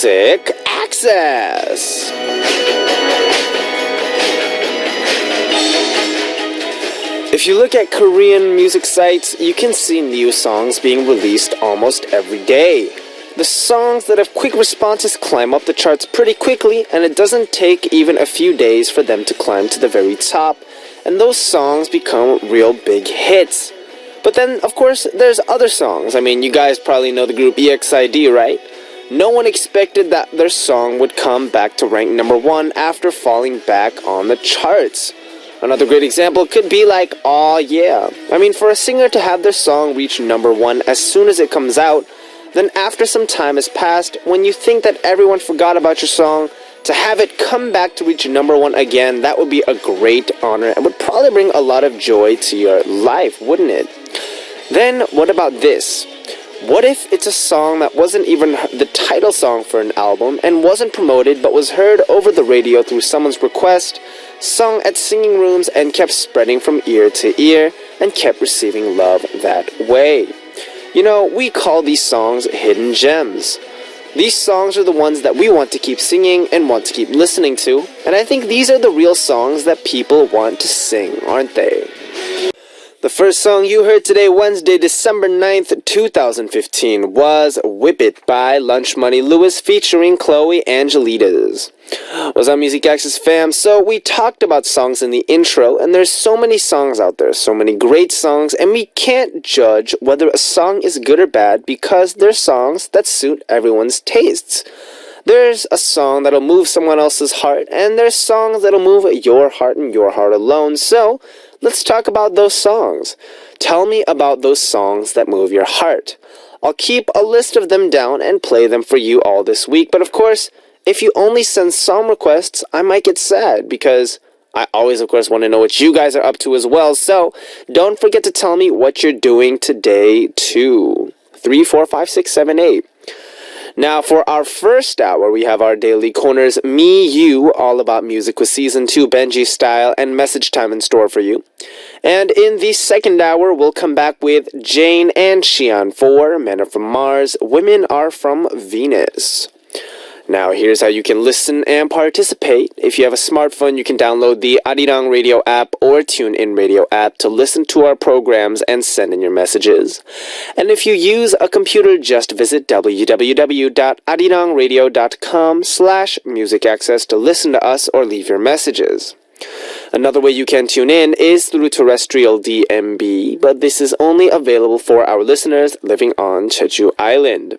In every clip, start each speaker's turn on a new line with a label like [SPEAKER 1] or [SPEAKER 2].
[SPEAKER 1] Music Access. If you look at Korean music sites, you can see new songs being released almost every day. The songs that have quick responses climb up the charts pretty quickly, and it doesn't take even a few days for them to climb to the very top, and those songs become real big hits. But then, of course, there's other songs. I mean, you guys probably know the group EXID, right? No one expected that their song would come back to rank number 1 after falling back on the charts. Another great example could be like Aw Yeah. I mean, for a singer to have their song reach number 1 as soon as it comes out, then after some time has passed, when you think that everyone forgot about your song, to have it come back to reach number 1 again, that would be a great honor and would probably bring a lot of joy to your life, wouldn't it? Then, what about this? What if it's a song that wasn't even the title song for an album and wasn't promoted but was heard over the radio through someone's request, sung at singing rooms and kept spreading from ear to ear and kept receiving love that way? You know, we call these songs hidden gems. These songs are the ones that we want to keep singing and want to keep listening to, and I think these are the real songs that people want to sing, aren't they? The first song you heard today, Wednesday, December 9th, 2015, was Whip It by Lunch Money Lewis featuring Chloe Angelides. What's up, Music Access fam? So we talked about songs in the intro, and there's so many songs out there, so many great songs, and we can't judge whether a song is good or bad because they're songs that suit everyone's tastes. There's a song that'll move someone else's heart, and there's songs that'll move your heart and your heart alone. So let's talk about those songs. Tell me about those songs that move your heart. I'll keep a list of them down and play them for you all this week. But of course, if you only send song requests, I might get sad because I always, of course, want to know what you guys are up to as well. So don't forget to tell me what you're doing today too. 3, 4, 5, 6, 7, 8. Now, for our first hour, we have our daily corners, Me, You, all about music with Season 2 Benji style and message time in store for you. And in the second hour, we'll come back with Jane and Xian for Men Are From Mars, Women Are From Venus. Now, here's how you can listen and participate. If you have a smartphone, you can download the Arirang Radio app or TuneIn Radio app to listen to our programs and send in your messages. And if you use a computer, just visit www.arirangradio.com/musicaccess to listen to us or leave your messages. Another way you can tune in is through terrestrial DMB, but this is only available for our listeners living on Jeju Island.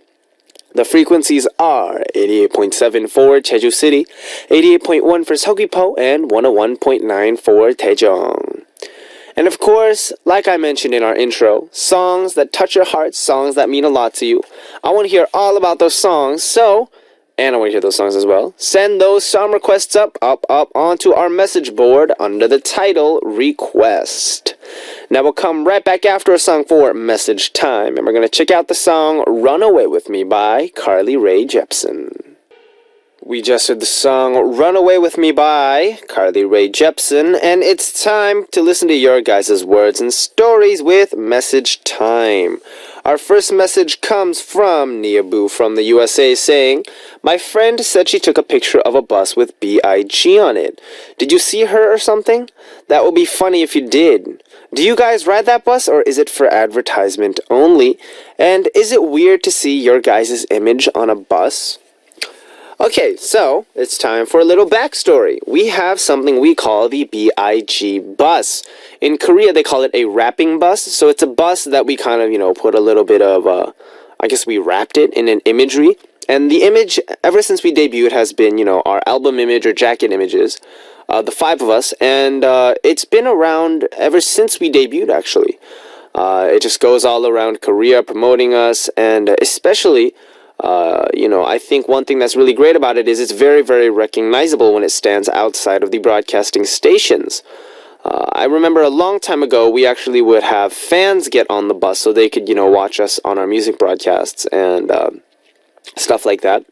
[SPEAKER 1] The frequencies are 88.7 for Jeju City, 88.1 for Seogwipo, and 101.9 for Daejeong. And of course, like I mentioned in our intro, songs that touch your heart, songs that mean a lot to you. I want to hear all about those songs, and I want to hear those songs as well. Send those song requests up onto our message board under the title Request. Now we'll come right back after a song for message time, and we're going to check out the song Run Away With Me by Carly Rae Jepsen. We just heard the song Run Away With Me by Carly Rae Jepsen, and it's time to listen to your guys' words and stories with message time. Our first message comes from Niabu from the USA saying, "My friend said she took a picture of a bus with B.I.G. on it. Did you see her or something? That would be funny if you did. Do you guys ride that bus or is it for advertisement only? And is it weird to see your guys' image on a bus?" Okay, so it's time for a little backstory. We have something we call the B.I.G. bus. In Korea, they call it a wrapping bus. So it's a bus that we kind of, put a little bit of, we wrapped it in an imagery. And the image, ever since we debuted, has been, our album image or jacket images. The 5 of us. And it's been around ever since we debuted, actually. It just goes all around Korea promoting us. And especially, I think one thing that's really great about it is it's very, very recognizable when it stands outside of the broadcasting stations. I remember a long time ago, we actually would have fans get on the bus so they could, watch us on our music broadcasts and stuff like that.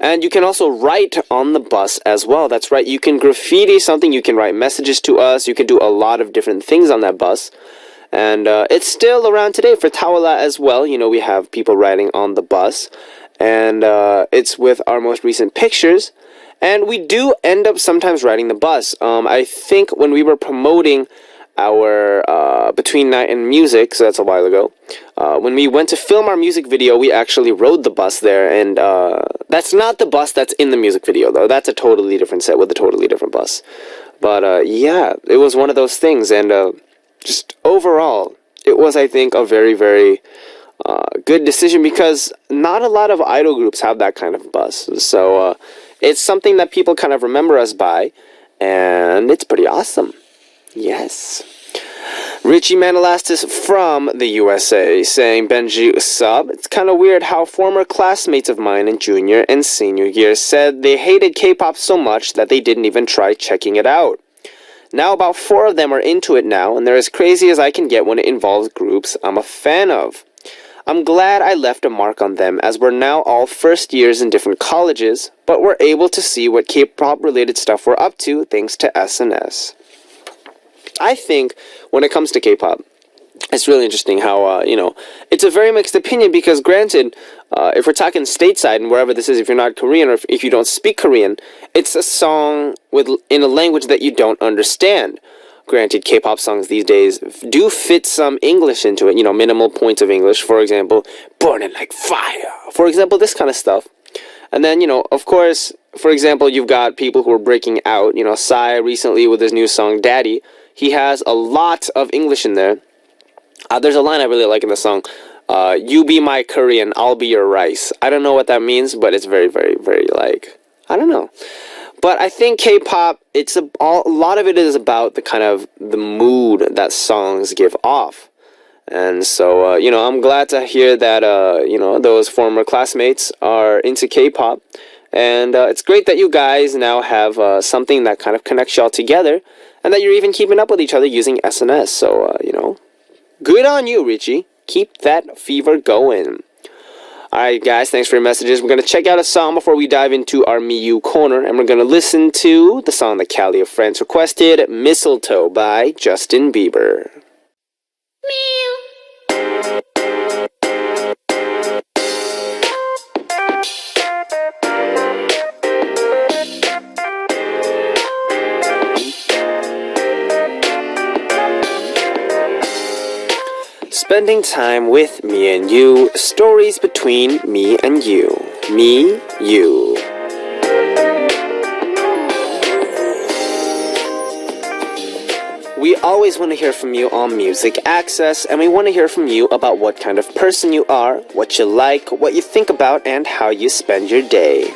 [SPEAKER 1] And you can also write on the bus as well. That's right. You can graffiti something. You can write messages to us. You can do a lot of different things on that bus. And it's still around today for Tawala as well. We have people riding on the bus. and it's with our most recent pictures. And we do end up sometimes riding the bus. I think when we were promoting our Between Night and Music, so that's a while ago, when we went to film our music video, we actually rode the bus there. And that's not the bus that's in the music video, though. That's a totally different set with a totally different bus. But yeah, it was one of those things. And just overall, it was, I think, a very, very good decision, because not a lot of idol groups have that kind of bus. So it's something that people kind of remember us by, and it's pretty awesome. Yes. Richie Manalastis from the USA saying, Benji, sub. It's kind of weird how former classmates of mine in junior and senior year said they hated K-pop so much that they didn't even try checking it out. Now about 4 of them are into it now, and they're as crazy as I can get when it involves groups I'm a fan of. I'm glad I left a mark on them, as we're now all first years in different colleges, but we're able to see what K-pop related stuff we're up to thanks to SNS. I think when it comes to K-pop, it's really interesting how, it's a very mixed opinion, because granted, if we're talking stateside and wherever this is, if you're not Korean or if you don't speak Korean, it's a song in a language that you don't understand. Granted, K-pop songs these days do fit some English into it, minimal points of English. For example, burning like fire. For example, this kind of stuff. And then, of course, for example, you've got people who are breaking out. Psy recently with his new song, Daddy. He has a lot of English in there. There's a line I really like in the song. You be my Korean, I'll be your rice. I don't know what that means, but it's very, very, very I don't know. But I think K-pop, a lot of it is about the mood that songs give off. And so, I'm glad to hear that, those former classmates are into K-pop. And it's great that you guys now have something that kind of connects y'all together, and that you're even keeping up with each other using SNS. So, good on you, Richie. Keep that fever going. Alright guys, thanks for your messages. We're going to check out a song before we dive into our Miyu corner, and we're going to listen to the song that Callie of Friends requested, Mistletoe by Justin Bieber. Spending time with me and you, stories between me and you. Me, you. We always want to hear from you on Music Access, and we want to hear from you about what kind of person you are, what you like, what you think about, and how you spend your day.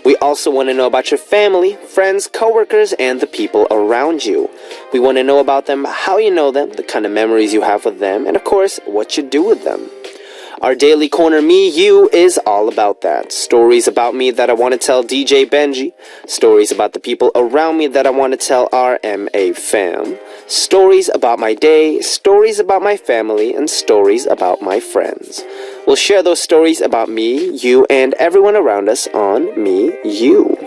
[SPEAKER 1] We also want to know about your family, friends, coworkers, and the people around you. We want to know about them, how you know them, the kind of memories you have with them, and of course, what you do with them. Our daily corner, Me, You, is all about that. Stories about me that I want to tell DJ Benji. Stories about the people around me that I want to tell RMA fam. Stories about my day, stories about my family, and stories about my friends. We'll share those stories about me, you, and everyone around us on Me, You.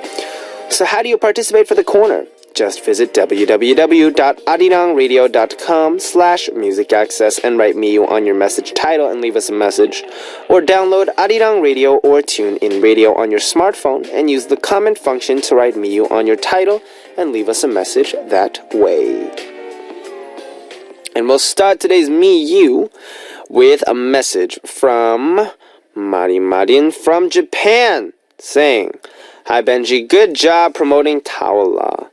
[SPEAKER 1] So how do you participate for the corner? Just visit www.arirangradio.com/musicaccess and write Me You on your message title and leave us a message. Or download Arirang Radio or TuneIn Radio on your smartphone and use the comment function to write Me You on your title and leave us a message that way. And we'll start today's Me You with a message from Mari Marin from Japan saying, Hi Benji, good job promoting Tawala.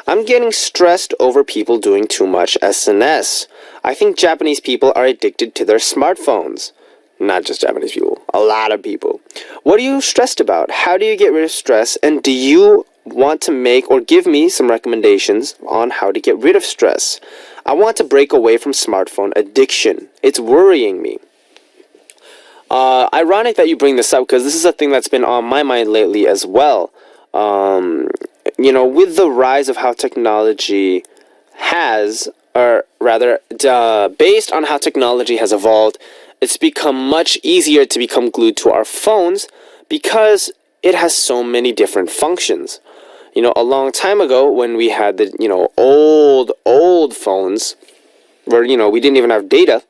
[SPEAKER 1] I'm getting stressed over people doing too much SNS. I think Japanese people are addicted to their smartphones. Not just Japanese people, a lot of people. What are you stressed about? How do you get rid of stress? And do you want to make or give me some recommendations on how to get rid of stress? I want to break away from smartphone addiction. It's worrying me. Ironic that you bring this up because this is a thing that's been on my mind lately as well. With the rise of how technology has, or rather, based on how technology has evolved, it's become much easier to become glued to our phones because it has so many different functions. A long time ago when we had the, old phones where, we didn't even have data,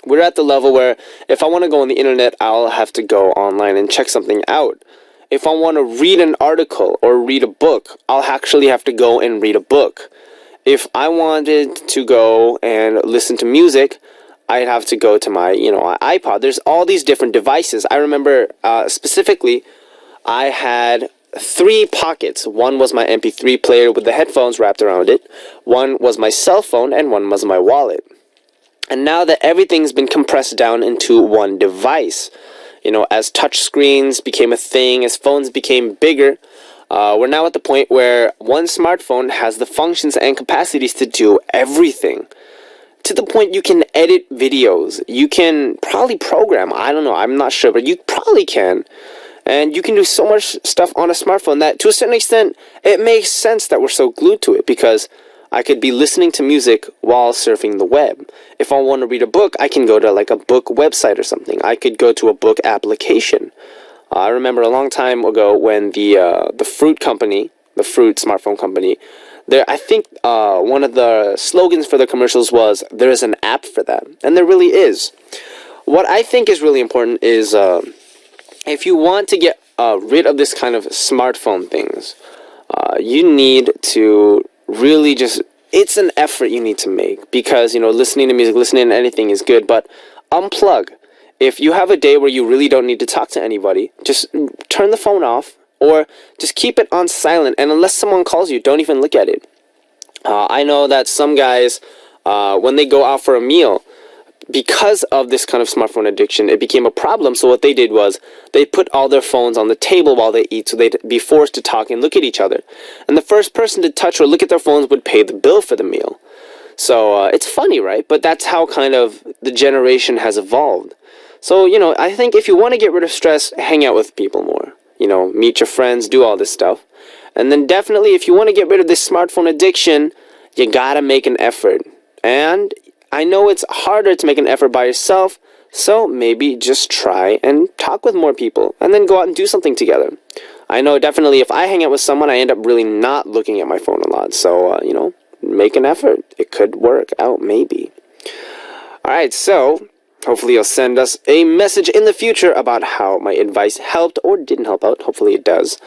[SPEAKER 1] We're at the level where if I want to go on the internet, I'll have to go online and check something out. If I want to read an article or read a book, I'll actually have to go and read a book. If I wanted to go and listen to music, I'd have to go to my, iPod. There's all these different devices. I remember specifically, I had 3 pockets. One was my MP3 player with the headphones wrapped around it. One was my cell phone, and one was my wallet. And now that everything's been compressed down into one device, as touch screens became a thing, as phones became bigger, we're now at the point where one smartphone has the functions and capacities to do everything. To the point you can edit videos, you can probably program, I don't know, I'm not sure, but you probably can. And you can do so much stuff on a smartphone that, to a certain extent, it makes sense that we're so glued to it, because I could be listening to music while surfing the web. If I want to read a book, I can go to like a book website or something. I could go to a book application. I remember a long time ago when the Fruit company, the Fruit smartphone company, I think one of the slogans for the commercials was, there is an app for that. And there really is. What I think is really important is, if you want to get rid of this kind of smartphone things, you need to really just, it's an effort you need to make, because listening to music, listening to anything is good, but unplug. If you have a day where you really don't need to talk to anybody, just turn the phone off, or just keep it on silent, and unless someone calls you, don't even look at it. I know that some guys, when they go out for a meal, because of this kind of smartphone addiction, it became a problem. So what they did was they put all their phones on the table while they eat, so they'd be forced to talk and look at each other. And the first person to touch or look at their phones would pay the bill for the meal. So it's funny, right? But that's how kind of the generation has evolved. So, I think if you want to get rid of stress, hang out with people more. Meet your friends, do all this stuff. And then definitely, if you want to get rid of this smartphone addiction, you gotta make an effort. And I know it's harder to make an effort by yourself, so maybe just try and talk with more people, and then go out and do something together. I know definitely if I hang out with someone, I end up really not looking at my phone a lot, so, make an effort. It could work out, maybe. Alright, so hopefully you'll send us a message in the future about how my advice helped or didn't help out. Hopefully it does.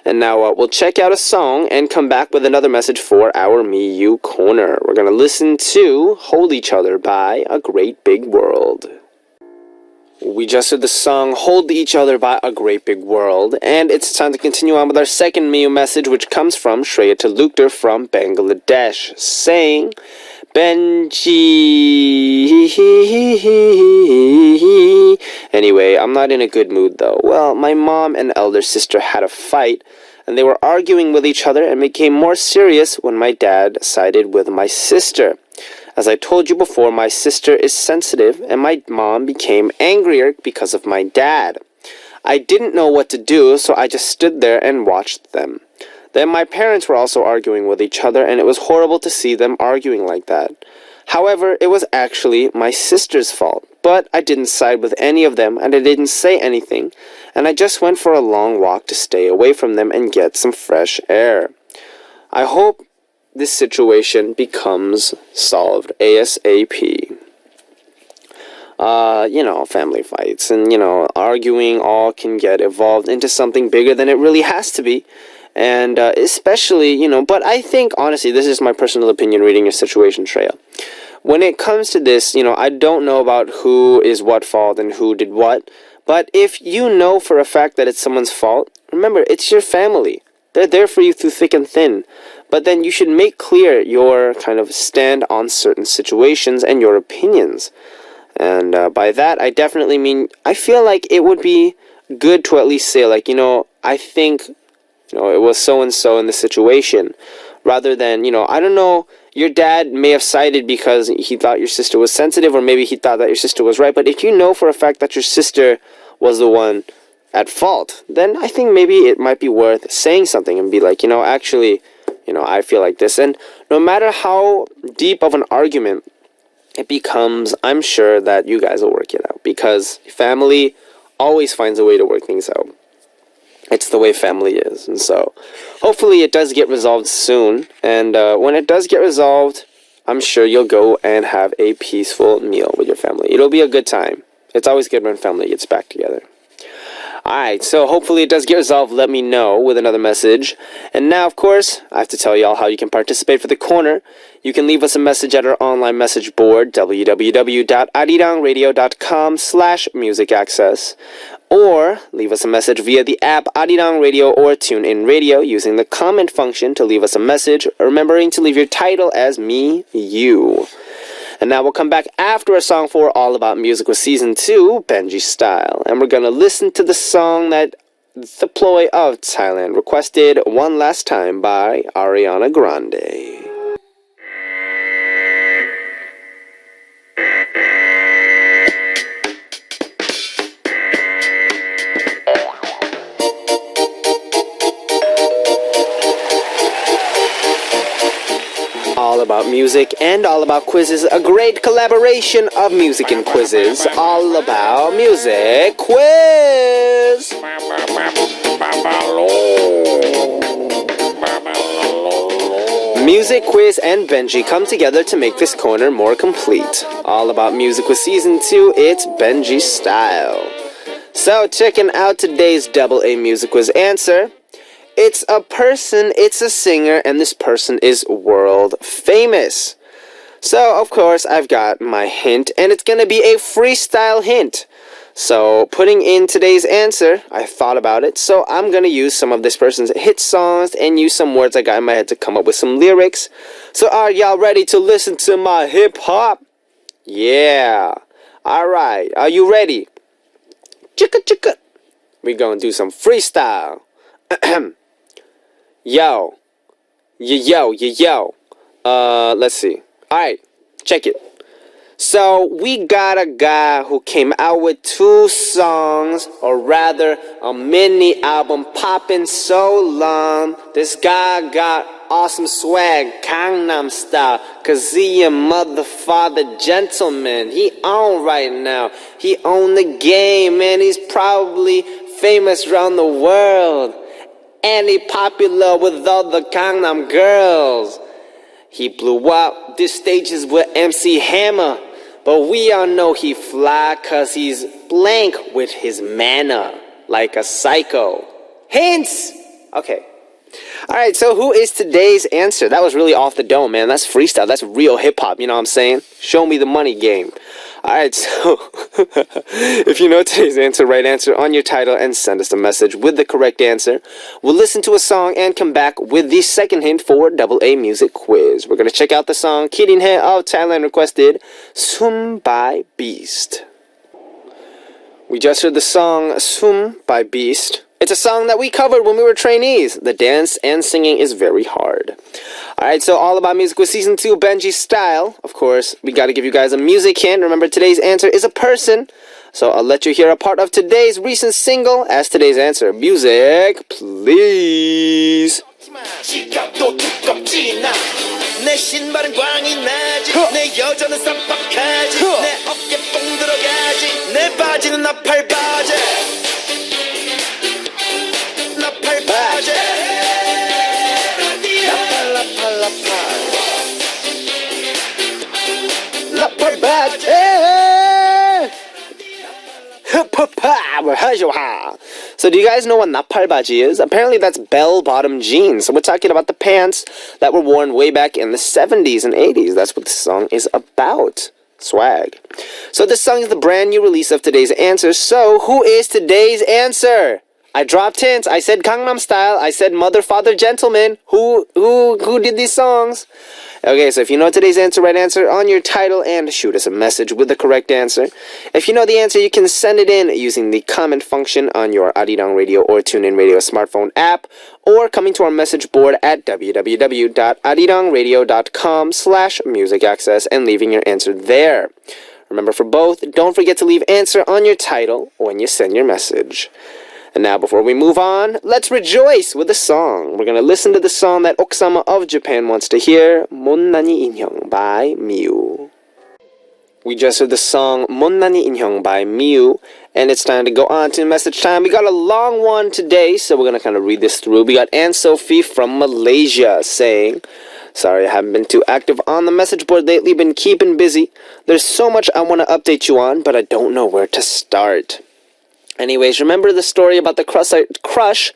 [SPEAKER 1] And now we'll check out a song and come back with another message for our Me You Corner. We're going to listen to Hold Each Other by A Great Big World. We just heard the song Hold Each Other by A Great Big World, and it's time to continue on with our second Me You message, which comes from Shreya Talukdar from Bangladesh, saying, Benji. Anyway, I'm not in a good mood though. Well, my mom and elder sister had a fight, and they were arguing with each other, and became more serious when my dad sided with my sister. As I told you before, my sister is sensitive, and my mom became angrier because of my dad. I didn't know what to do, so I just stood there and watched them. Then my parents were also arguing with each other, and it was horrible to see them arguing like that. However, it was actually my sister's fault, but I didn't side with any of them, and I didn't say anything, and I just went for a long walk to stay away from them and get some fresh air. I hope this situation becomes solved ASAP. Family fights and, arguing all can get evolved into something bigger than it really has to be. And especially, but I think, honestly, this is my personal opinion reading your situation, Shreya. When it comes to this, I don't know about who is what fault and who did what. But if you know for a fact that it's someone's fault, remember, it's your family. They're there for you through thick and thin. But then you should make clear your kind of stand on certain situations and your opinions. And by that, I definitely mean, I feel like it would be good to at least say, I think, it was so-and-so in this situation. Rather than, I don't know, your dad may have sided because he thought your sister was sensitive, or maybe he thought that your sister was right. But if you know for a fact that your sister was the one at fault, then I think maybe it might be worth saying something and be like, actually, I feel like this. And no matter how deep of an argument it becomes, I'm sure that you guys will work it out, because family always finds a way to work things out. It's the way family is. And so hopefully it does get resolved soon. And when it does get resolved, I'm sure you'll go and have a peaceful meal with your family. It'll be a good time. It's always good when family gets back together. Alright, so hopefully it does get resolved. Let me know with another message. And now, of course, I have to tell y'all how you can participate for the corner. You can leave us a message at our online message board, www.arirangradio.com/musicaccess. Or leave us a message via the app Arirang Radio or TuneIn Radio using the comment function to leave us a message, remembering to leave your title as me, you. And now we'll come back after a song for All About Music with Season 2, Benji Style. And we're going to listen to the song that the ploy of Thailand requested one last time by Ariana Grande. All About Music and All About Quizzes, a great collaboration of music and quizzes. All About Music Quiz! Music, Quiz, and Benji come together to make this corner more complete. All About Music with Season 2, it's Benji Style. So, checking out today's Double A Music Quiz answer. It's a person, it's a singer, and this person is world famous. So, of course, I've got my hint, and it's going to be a freestyle hint. So, putting in today's answer, I thought about it, so I'm going to use some of this person's hit songs and use some words I got in my head to come up with some lyrics. So, are y'all ready to listen to my hip-hop? Yeah. Alright, are you ready? Chicka chicka. We're going to do some freestyle. Yo. Let's see. Alright, check it. So, we got a guy who came out with 2 songs, or rather, a mini album popping so long. This guy got awesome swag, Gangnam Style, cause he a motherfather gentleman. He on right now. He own the game, and he's probably famous around the world. And he popular with all the Gangnam girls. He blew up these stages with MC Hammer. But we all know he fly cause he's blank with his manner. Like a psycho. Hints! Okay. Alright, so who is today's answer? That was really off the dome, man. That's freestyle. That's real hip-hop, you know what I'm saying? Show me the money game. Alright, so if you know today's answer, write answer on your title and send us a message with the correct answer. We'll listen to a song and come back with the second hint for Double A Music Quiz. We're going to check out the song Kirin He of Thailand requested Sum by Beast. We just heard the song Sum by Beast. It's a song that we covered when we were trainees. The dance and singing is very hard. Alright, so All About Music with Season 2, Benji Style. Of course, we got to give you guys a music hint. Remember, today's answer is a person. So I'll let you hear a part of today's recent single as today's answer. Music, please. 내 신발은 광이 나지 내 여자는 쌈박하지 내 어깨 뽕 들어가지 내 바지는 나팔 바지 나팔 바지 나팔 바지 So do you guys know what napal baji is? Apparently that's bell-bottom jeans. So we're talking about the pants that were worn way back in the 70s and 80s. That's what this song is about. Swag. So this song is the brand new release of today's answer. So who is today's answer? I dropped hints. I said Gangnam Style. I said Mother, Father, Gentleman. Who did these songs? Okay, so if you know today's answer, write answer on your title and shoot us a message with the correct answer. If you know the answer, you can send it in using the comment function on your Arirang Radio or TuneIn Radio smartphone app, or coming to our message board at www.arirangradio.com/musicaccess and leaving your answer there. Remember, for both, don't forget to leave answer on your title when you send your message. And now, before we move on, let's rejoice with the song. We're going to listen to the song that Oksama of Japan wants to hear, 못난이 인형 by Miu. We just heard the song 못난이 인형 by Miu, and it's time to go on to message time. We got a long one today, so we're going to kind of read this through. We got Anne Sophie from Malaysia saying, Sorry I haven't been too active on the message board lately, been keeping busy. There's so much I want to update you on, but I don't know where to start. Anyways, remember the story about the crush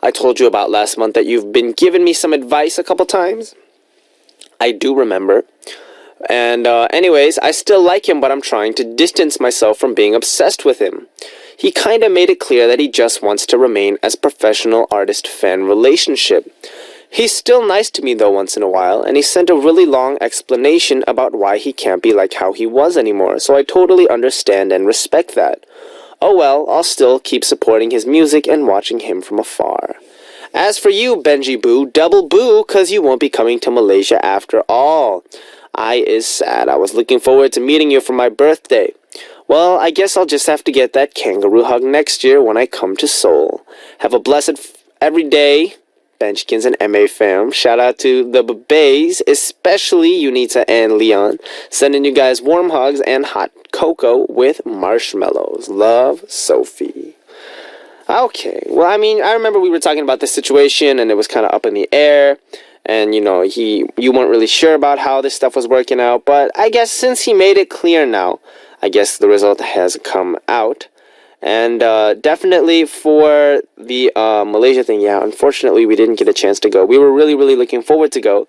[SPEAKER 1] I told you about last month that you've been giving me some advice a couple times? I do remember. And anyways, I still like him, but I'm trying to distance myself from being obsessed with him. He kinda made it clear that he just wants to remain as professional artist-fan relationship. He's still nice to me though once in a while, and he sent a really long explanation about why he can't be like how he was anymore, so I totally understand and respect that. Oh well, I'll still keep supporting his music and watching him from afar. As for you, Benji Boo, double boo, cause you won't be coming to Malaysia after all. I is sad. I was looking forward to meeting you for my birthday. Well, I guess I'll just have to get that kangaroo hug next year when I come to Seoul. Have a blessed every day, Benchkins and MA fam. Shout out to the bays, especially Unita and Leon. Sending you guys warm hugs and hot cocoa with marshmallows. Love, Sophie. Okay, well, I mean, I remember we were talking about this situation and it was kind of up in the air. And, you know, you weren't really sure about how this stuff was working out. But I guess since he made it clear now, I guess the result has come out. And definitely for the Malaysia thing, yeah, unfortunately we didn't get a chance to go. We were really, really looking forward to go.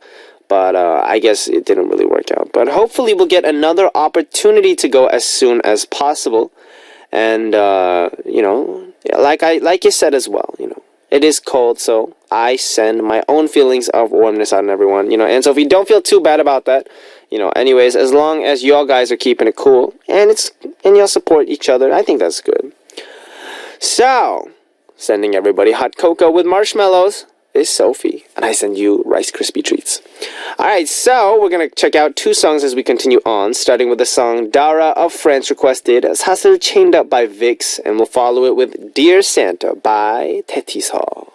[SPEAKER 1] But I guess it didn't really work out. But hopefully we'll get another opportunity to go as soon as possible. And, you know, like you said as well, you know. It is cold, so I send my own feelings of warmness out on everyone, you know. And so if you don't feel too bad about that, you know, anyways, as long as y'all guys are keeping it cool and y'all support each other, I think that's good. So, sending everybody hot cocoa with marshmallows is Sophie, and I send you Rice Krispie treats. Alright, so we're gonna check out two songs as we continue on, starting with the song Dara of France requested as Hustle Chained Up by Vix, and we'll follow it with Dear Santa by Tetisol.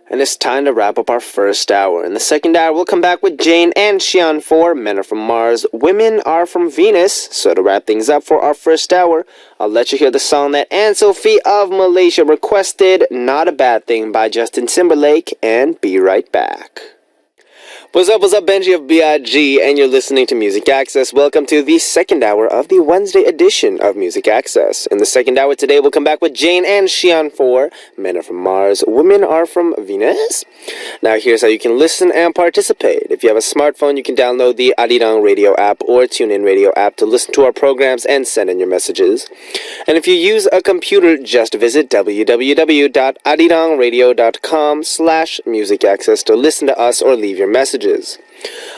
[SPEAKER 1] And it's time to wrap up our first hour. In the second hour, we'll come back with Jane and Xian for Men Are From Mars, Women Are From Venus. So to wrap things up for our first hour, I'll let you hear the song that Anne-Sophie of Malaysia requested, Not a Bad Thing by Justin Timberlake, and be right back. What's up, Benji of B.I.G., and you're listening to Music Access. Welcome to the second hour of the Wednesday edition of Music Access. In the second hour today, we'll come back with Jane and Xian for Men Are From Mars, Women Are From Venus. Now, here's how you can listen and participate. If you have a smartphone, you can download the Arirang Radio app or TuneIn Radio app to listen to our programs and send in your messages. And if you use a computer, just visit www.arirangradio.com/musicaccess to listen to us or leave your messages.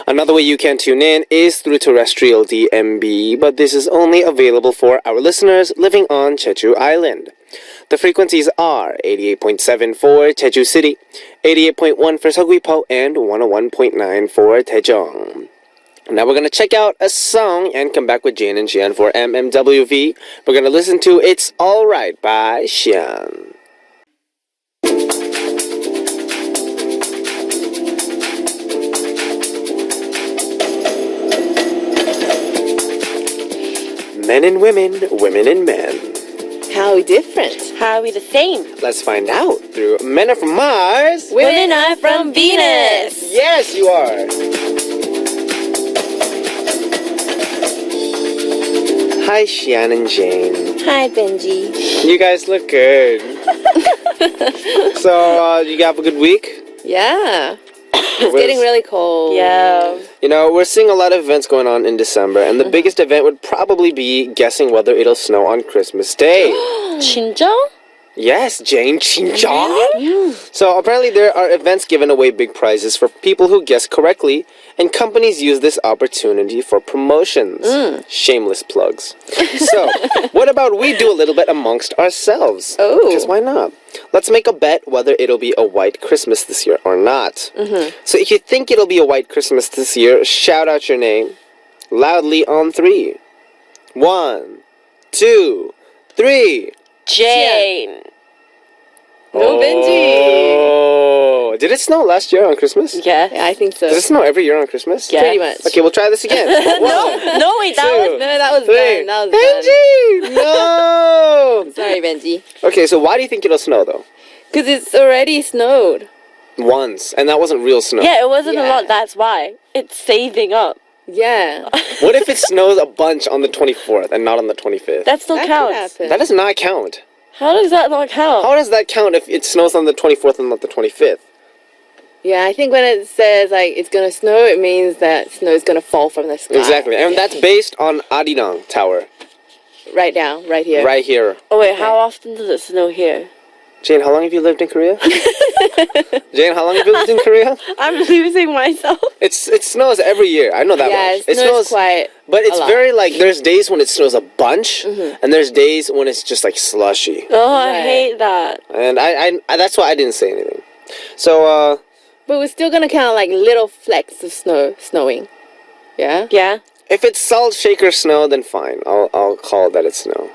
[SPEAKER 1] Another way you can tune in is through terrestrial DMB, but this is only available for our listeners living on Jeju Island. The frequencies are 88.7 for Jeju City, 88.1 for Seogwipo, and 101.9 for Daejeong. Now we're going to check out a song and come back with Jane and Xian for MMWV. We're going to listen to It's Alright by Xian. Men and women, women and men.
[SPEAKER 2] How are we different?
[SPEAKER 3] How are we the same?
[SPEAKER 1] Let's find out through Men Are From Mars,
[SPEAKER 3] Women Are From Venus.
[SPEAKER 1] Yes, you are. Hi, Xian and Jane.
[SPEAKER 3] Hi, Benji.
[SPEAKER 1] You guys look good. So, you have a good week?
[SPEAKER 2] Yeah. It's getting really cold.
[SPEAKER 3] Yeah.
[SPEAKER 1] You know, we're seeing a lot of events going on in December, and the biggest event would probably be guessing whether it'll snow on Christmas Day.
[SPEAKER 3] 진짜?
[SPEAKER 1] Yes, Jane, 진짜? So apparently there are events giving away big prizes for people who guess correctly, and companies use this opportunity for promotions. Shameless plugs. So, what about we do a little bit amongst ourselves?
[SPEAKER 2] Oh.
[SPEAKER 1] Because why not? Let's make a bet whether it'll be a white Christmas this year or not. So if you think it'll be a white Christmas this year, shout out your name loudly on 3. 1, 2, 3.
[SPEAKER 3] Jane.
[SPEAKER 2] No, Benji.
[SPEAKER 1] Oh, did it snow last year on Christmas?
[SPEAKER 3] Yeah.
[SPEAKER 2] Yeah, I think so.
[SPEAKER 1] Does it snow every year on Christmas?
[SPEAKER 3] Yeah.
[SPEAKER 2] Pretty much.
[SPEAKER 1] Okay, we'll try this again.
[SPEAKER 3] No, wait, that was...
[SPEAKER 2] No, that was
[SPEAKER 1] 3.
[SPEAKER 2] done. That was
[SPEAKER 1] Benji! No!
[SPEAKER 2] done. Sorry, Benji.
[SPEAKER 1] Okay, so why do you think it'll snow, though?
[SPEAKER 2] Because it's already snowed.
[SPEAKER 1] once, and that wasn't real snow.
[SPEAKER 3] Yeah, it wasn't a
[SPEAKER 2] Yeah.
[SPEAKER 3] lot. That's why it's saving up.
[SPEAKER 2] Yeah.
[SPEAKER 1] What if it snows a bunch on the 24th and not on the 25th?
[SPEAKER 3] That still
[SPEAKER 2] That could
[SPEAKER 3] counts.
[SPEAKER 2] happen.
[SPEAKER 1] That does not count.
[SPEAKER 3] How does that not count?
[SPEAKER 1] How does that count if it snows on the 24th and not the 25th?
[SPEAKER 2] Yeah, I think when it says like it's gonna snow, it means that snow is gonna fall from the sky.
[SPEAKER 1] Exactly, and that's based on Arirang Tower,
[SPEAKER 2] Right now, right here.
[SPEAKER 1] right here.
[SPEAKER 3] Oh wait, how often does it snow here?
[SPEAKER 1] Jane, how long have you lived in Korea? Jane, how long have you lived in Korea?
[SPEAKER 3] I'm losing myself.
[SPEAKER 1] It snows every year. I know that
[SPEAKER 2] Yeah,
[SPEAKER 1] much.
[SPEAKER 2] it snows quite.
[SPEAKER 1] but it's
[SPEAKER 2] a lot.
[SPEAKER 1] very like there's days when it snows a bunch, and there's days when it's just like slushy.
[SPEAKER 3] Oh, I
[SPEAKER 2] Right.
[SPEAKER 3] hate that.
[SPEAKER 1] And I that's why I didn't say anything. So
[SPEAKER 2] But we're still gonna count like little flecks of snowing. Yeah.
[SPEAKER 3] Yeah.
[SPEAKER 1] if it's salt shaker snow, then fine. I'll call that it's snow.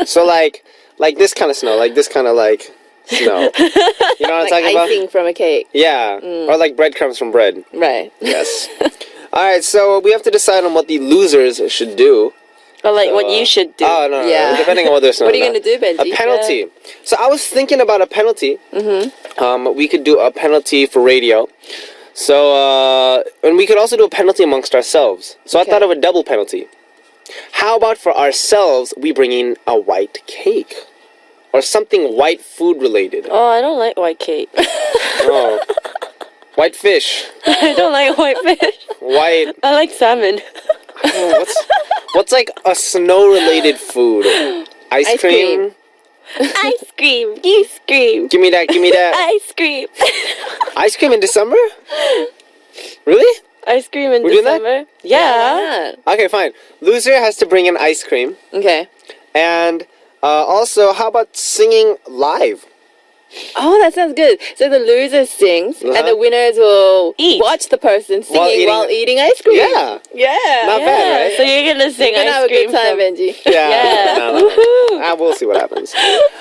[SPEAKER 1] So like this kind of snow, like this kind of like snow. You know what I'm
[SPEAKER 2] Like
[SPEAKER 1] talking about?
[SPEAKER 2] icing from a cake.
[SPEAKER 1] Yeah, or like breadcrumbs from bread.
[SPEAKER 2] Right.
[SPEAKER 1] Yes. All right, so we have to decide on what the losers should do.
[SPEAKER 3] Or like what you should do.
[SPEAKER 1] Oh no,
[SPEAKER 2] Yeah.
[SPEAKER 1] depending on what they're snowing.
[SPEAKER 2] What are you gonna do, Benji?
[SPEAKER 1] A penalty. So I was thinking about a penalty. We could do a penalty for radio. So and we could also do a penalty amongst ourselves. So
[SPEAKER 2] Okay.
[SPEAKER 1] I thought of a double penalty. How about for ourselves, we bring in a white cake or something white food related?
[SPEAKER 3] Oh, I don't like white cake.
[SPEAKER 1] Oh, white fish,
[SPEAKER 3] I don't like white fish.
[SPEAKER 1] white.
[SPEAKER 3] I like salmon.
[SPEAKER 1] Oh, what's like a snow related food? Ice
[SPEAKER 2] Ice
[SPEAKER 1] cream.
[SPEAKER 2] cream.
[SPEAKER 3] Ice cream. You scream.
[SPEAKER 1] Give me that. Give me that.
[SPEAKER 3] Ice cream.
[SPEAKER 1] Ice cream in December? Really?
[SPEAKER 3] Ice cream in
[SPEAKER 1] We're doing that?
[SPEAKER 3] December?
[SPEAKER 2] Why
[SPEAKER 3] Yeah.
[SPEAKER 2] not?
[SPEAKER 1] Okay, fine. Loser has to bring in ice cream.
[SPEAKER 2] Okay.
[SPEAKER 1] And also, how about singing live?
[SPEAKER 2] Oh, that sounds good. So the loser sings,
[SPEAKER 1] Uh-huh.
[SPEAKER 2] and the winners will
[SPEAKER 3] Eat.
[SPEAKER 2] watch the person singing
[SPEAKER 1] While
[SPEAKER 2] while
[SPEAKER 1] eating-
[SPEAKER 2] eating ice cream.
[SPEAKER 1] Yeah.
[SPEAKER 2] Yeah.
[SPEAKER 1] Not bad, right?
[SPEAKER 3] So you're gonna sing
[SPEAKER 2] We're gonna
[SPEAKER 3] ice
[SPEAKER 2] have a
[SPEAKER 3] cream
[SPEAKER 2] good time,
[SPEAKER 3] from-
[SPEAKER 2] Benji.
[SPEAKER 1] Yeah.
[SPEAKER 3] Yeah.
[SPEAKER 1] No.
[SPEAKER 3] Woohoo.
[SPEAKER 1] We'll see what happens.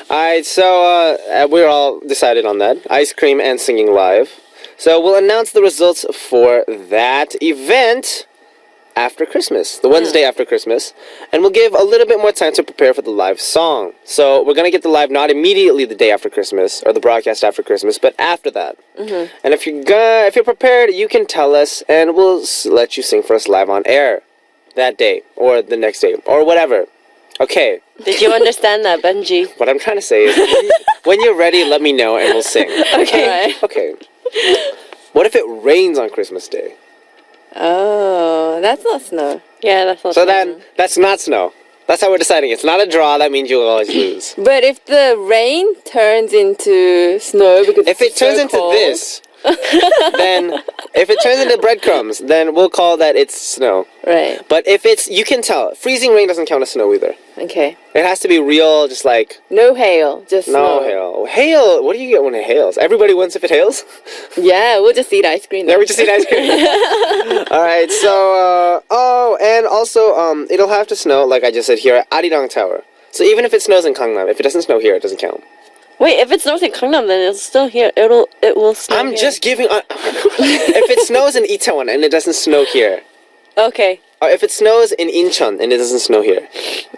[SPEAKER 1] Alright, so we're all decided on that. Ice cream and singing live. So we'll announce the results for that event after Christmas, the Wednesday after Christmas, and we'll give a little bit more time to prepare for the live song. So we're gonna get the live not immediately the day after Christmas or the broadcast after Christmas, but after that. And if you're prepared, you can tell us, and we'll let you sing for us live on air that day or the next day or whatever. Okay.
[SPEAKER 3] Did you understand that, Benji?
[SPEAKER 1] What I'm trying to say is, when you're ready, let me know and we'll sing.
[SPEAKER 3] Okay.
[SPEAKER 2] Alright.
[SPEAKER 1] Okay. What if it rains on Christmas Day?
[SPEAKER 2] Oh, that's not snow.
[SPEAKER 3] Yeah, that's not
[SPEAKER 1] So
[SPEAKER 3] snow.
[SPEAKER 1] then, that's not snow. That's how we're deciding. It's not a draw. That means you'll always lose.
[SPEAKER 2] But if the rain turns into snow because
[SPEAKER 1] If
[SPEAKER 2] it's
[SPEAKER 1] it turns
[SPEAKER 2] so
[SPEAKER 1] into
[SPEAKER 2] cold,
[SPEAKER 1] this, then if it turns into breadcrumbs, then we'll call that it's snow.
[SPEAKER 2] right?
[SPEAKER 1] But if it's, you can tell. Freezing rain doesn't count as snow either.
[SPEAKER 2] Okay.
[SPEAKER 1] It has to be real, just like
[SPEAKER 2] No hail, just
[SPEAKER 1] no
[SPEAKER 2] snow.
[SPEAKER 1] hail. Hail. What do you get when it hails? Everybody wins if it hails.
[SPEAKER 2] Yeah, we'll just eat ice cream.
[SPEAKER 1] Yeah,
[SPEAKER 2] then.
[SPEAKER 1] we just eat ice cream. All right. So, and also, it'll have to snow, like I just said here, at Arirang Tower. So even if it snows in Gangnam, if it doesn't snow here, it doesn't count.
[SPEAKER 3] Wait, if it snows in Gangnam, then it's still here. It will snow.
[SPEAKER 1] I'm
[SPEAKER 3] here.
[SPEAKER 1] just giving. If it snows in Itaewon and it doesn't snow here,
[SPEAKER 3] Okay.
[SPEAKER 1] or if it snows in Incheon and it doesn't snow here,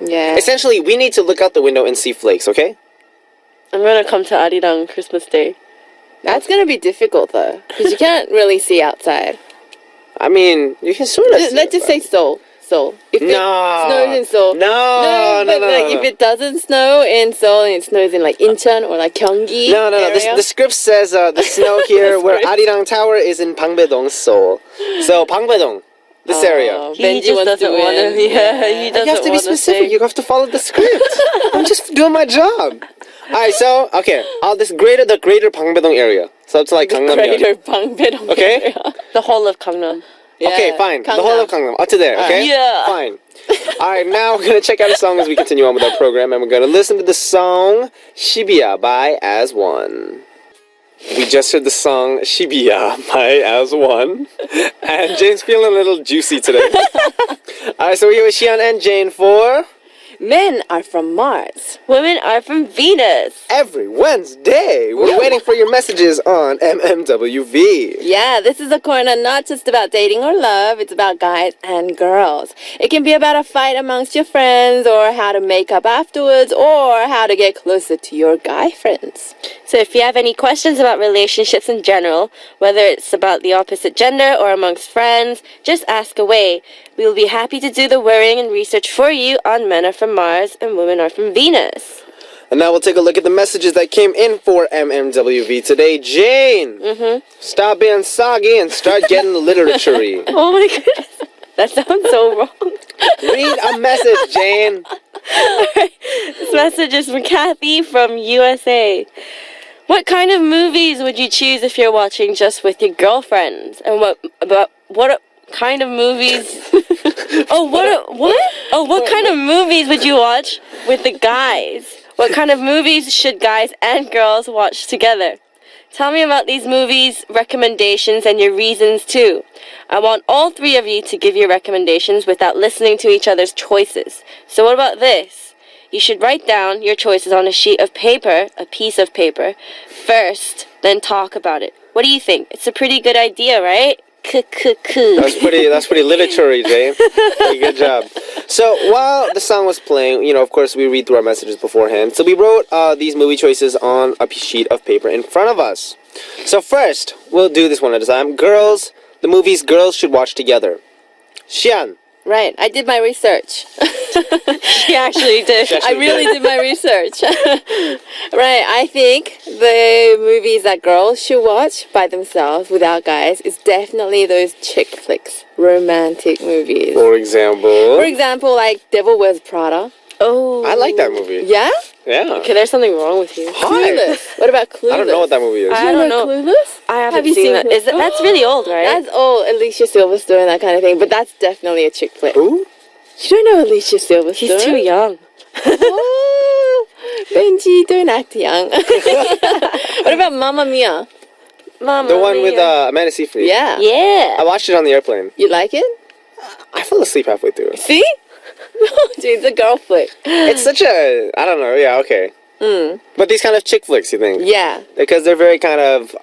[SPEAKER 2] Yeah.
[SPEAKER 1] essentially we need to look out the window and see flakes. Okay?
[SPEAKER 3] I'm gonna come to Arirang Christmas Day.
[SPEAKER 2] That's gonna be difficult though, because you can't really see outside.
[SPEAKER 1] I mean, you can sort of.
[SPEAKER 2] Let's just say Seoul. Seoul. If it
[SPEAKER 1] No.
[SPEAKER 2] snows in Seoul.
[SPEAKER 1] No,
[SPEAKER 2] but like, if it doesn't snow in Seoul and it snows in like Incheon or like Gyeonggi
[SPEAKER 1] No.
[SPEAKER 2] area,
[SPEAKER 1] The script says the snow here where Arirang Tower is in Pangbedong, Seoul. So Pangbedong, this area.
[SPEAKER 3] He
[SPEAKER 2] Benji
[SPEAKER 3] just
[SPEAKER 2] wants
[SPEAKER 3] doesn't
[SPEAKER 2] to
[SPEAKER 3] want to.
[SPEAKER 2] win.
[SPEAKER 3] Yeah, he
[SPEAKER 1] You
[SPEAKER 3] doesn't
[SPEAKER 1] have to be
[SPEAKER 3] want to
[SPEAKER 1] specific.
[SPEAKER 3] say.
[SPEAKER 1] You have to follow the script. I'm just doing my job. All right, so okay, the greater Pangbedong area. So it's like Gangnam.
[SPEAKER 2] Greater Pangbedong
[SPEAKER 1] Okay.
[SPEAKER 2] area.
[SPEAKER 3] The whole of Gangnam.
[SPEAKER 1] Okay, fine. The whole of Gangnam up to there. Okay.
[SPEAKER 3] Yeah.
[SPEAKER 1] Fine. All right, now we're gonna check out a song as we continue on with our program, and we're gonna listen to the song "Shibuya" by As One. We just heard the song "Shibuya" by As One, and Jane's feeling a little juicy today. All right, so we're here with Xian and Jane for
[SPEAKER 2] Men are from Mars.
[SPEAKER 3] Women are from Venus.
[SPEAKER 1] Every Wednesday, we're waiting for your messages on MMWV.
[SPEAKER 2] Yeah, this is a corner not just about dating or love, it's about guys and girls. It can be about a fight amongst your friends, or how to make up afterwards, or how to get closer to your guy friends.
[SPEAKER 3] So if you have any questions about relationships in general, whether it's about the opposite gender or amongst friends, just ask away. We will be happy to do the worrying and research for you on Men Are From Mars and Women Are From Venus.
[SPEAKER 1] And now we'll take a look at the messages that came in for MMWV today. Jane, stop being soggy and start getting literary.
[SPEAKER 3] Oh my goodness. That sounds so wrong.
[SPEAKER 1] Read a message, Jane.
[SPEAKER 3] This message is from Kathy from USA. What kind of movies would you choose if you're watching just with your girlfriends? And what kind of movies? What kind of movies would you watch with the guys? What kind of movies should guys and girls watch together? Tell me about these movies, recommendations, and your reasons too. I want all three of you to give your recommendations without listening to each other's choices. So what about this? You should write down your choices on a sheet of paper, a piece of paper, first, then talk about it. What do you think? It's a pretty good idea, right?
[SPEAKER 1] That's pretty literary, Jane. Pretty good job. So while the song was playing, of course we read through our messages beforehand. So we wrote these movie choices on a sheet of paper in front of us. So first, we'll do this one at a time. Girls, the movies girls should watch together. Xian.
[SPEAKER 2] Right, I did my research.
[SPEAKER 3] She actually did.
[SPEAKER 2] I really did my research. Right, I think the movies that girls should watch by themselves without guys is definitely those chick flicks, romantic movies.
[SPEAKER 1] For example,
[SPEAKER 2] like Devil Wears Prada.
[SPEAKER 3] Oh.
[SPEAKER 1] I like that movie.
[SPEAKER 2] Yeah?
[SPEAKER 1] Yeah.
[SPEAKER 3] Okay, there's something wrong with you.
[SPEAKER 1] Hi.
[SPEAKER 2] Clueless. What about Clueless?
[SPEAKER 1] I don't know what that movie is.
[SPEAKER 3] I don't know.
[SPEAKER 2] Clueless?
[SPEAKER 3] I haven't
[SPEAKER 2] Have you
[SPEAKER 3] seen that.
[SPEAKER 2] Clueless?
[SPEAKER 3] That's really old, right?
[SPEAKER 2] That's old. Alicia Silverstone, that kind of thing. But that's definitely a chick flick.
[SPEAKER 1] Who?
[SPEAKER 2] You don't know Alicia Silverstone?
[SPEAKER 3] He's too young.
[SPEAKER 2] Oh, Benji, don't act young. What about Mamma Mia?
[SPEAKER 3] Mama
[SPEAKER 1] The one with
[SPEAKER 3] Mia.
[SPEAKER 1] Amanda Seyfried.
[SPEAKER 2] Yeah.
[SPEAKER 1] I
[SPEAKER 3] Yeah.
[SPEAKER 1] watched it on the airplane.
[SPEAKER 2] You like it?
[SPEAKER 1] I fell asleep halfway through.
[SPEAKER 2] See? Dude, it's a girl flick.
[SPEAKER 1] It's such a, I don't know, yeah, okay. But these kind of chick flicks, you think?
[SPEAKER 2] Yeah.
[SPEAKER 1] Because they're very kind of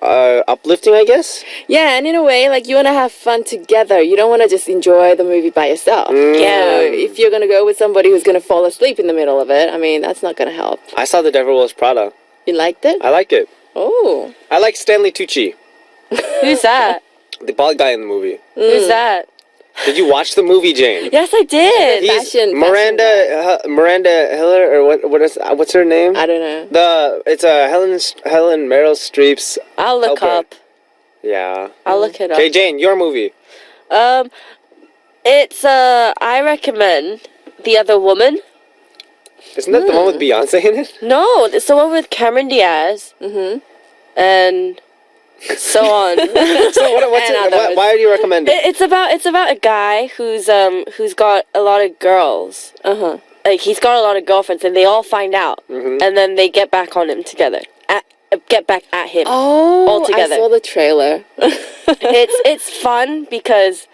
[SPEAKER 1] uplifting, I guess?
[SPEAKER 2] Yeah, and in a way, like, you want to have fun together. You don't want to just enjoy the movie by yourself.
[SPEAKER 3] Yeah.
[SPEAKER 2] If you're going to go with somebody who's going to fall asleep in the middle of it, I mean, that's not going to help.
[SPEAKER 1] I saw The Devil Wears Prada.
[SPEAKER 2] You liked it?
[SPEAKER 1] I like it.
[SPEAKER 2] Oh.
[SPEAKER 1] I like Stanley Tucci,
[SPEAKER 3] Who's that?
[SPEAKER 1] the bald guy in the movie.
[SPEAKER 3] Who's that?
[SPEAKER 1] Did you watch the movie, Jane?
[SPEAKER 3] Yes, I did.
[SPEAKER 1] He's
[SPEAKER 2] Fashion
[SPEAKER 1] Miranda Hiller, or what's her name?
[SPEAKER 2] I don't know.
[SPEAKER 1] It's Helen Meryl Streep's
[SPEAKER 3] I'll look
[SPEAKER 1] helper.
[SPEAKER 3] up.
[SPEAKER 1] Yeah.
[SPEAKER 3] I'll look it up.
[SPEAKER 1] Okay, Jane, your movie.
[SPEAKER 3] It's I recommend The Other Woman.
[SPEAKER 1] Isn't that the one with Beyonce in it?
[SPEAKER 3] No, it's the one with Cameron Diaz. And so on.
[SPEAKER 1] So what's
[SPEAKER 2] And
[SPEAKER 1] it?
[SPEAKER 2] others.
[SPEAKER 1] Why do you recommend it?
[SPEAKER 3] It's about a guy who's got a lot of girls. Like he's got a lot of girlfriends, and they all find out, and then they get back on him together. Get back at him.
[SPEAKER 2] Oh,
[SPEAKER 3] all together.
[SPEAKER 2] I saw the trailer.
[SPEAKER 3] It's fun because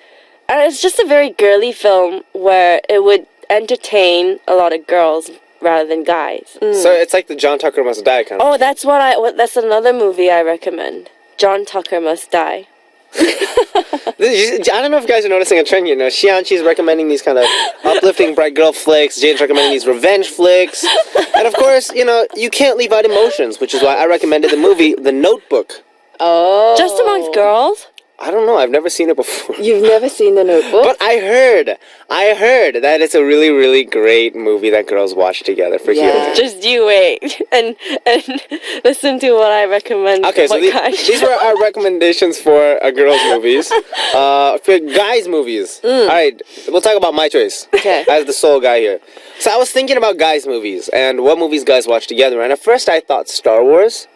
[SPEAKER 3] it's just a very girly film where it would entertain a lot of girls rather than guys.
[SPEAKER 1] So it's like the John Tucker Must Die kind of.
[SPEAKER 3] Oh, that's that's another movie I recommend. John Tucker Must Die.
[SPEAKER 1] I don't know if you guys are noticing a trend. Xian, she's recommending these kind of uplifting bright girl flicks. Jane's recommending these revenge flicks. And of course, you can't leave out emotions, which is why I recommended the movie The Notebook.
[SPEAKER 2] Oh.
[SPEAKER 3] Just amongst girls?
[SPEAKER 1] I don't know. I've never seen it before.
[SPEAKER 2] You've never seen The Notebook?
[SPEAKER 1] But I heard that it's a really, really great movie that girls watch together for healing.
[SPEAKER 3] Just you wait and listen to what I recommend.
[SPEAKER 1] Okay, so these were our recommendations for girls' movies. For guys' movies. All right, we'll talk about my choice.
[SPEAKER 2] Okay.
[SPEAKER 1] As the sole guy here. So I was thinking about guys' movies and what movies guys watch together. And at first I thought Star Wars.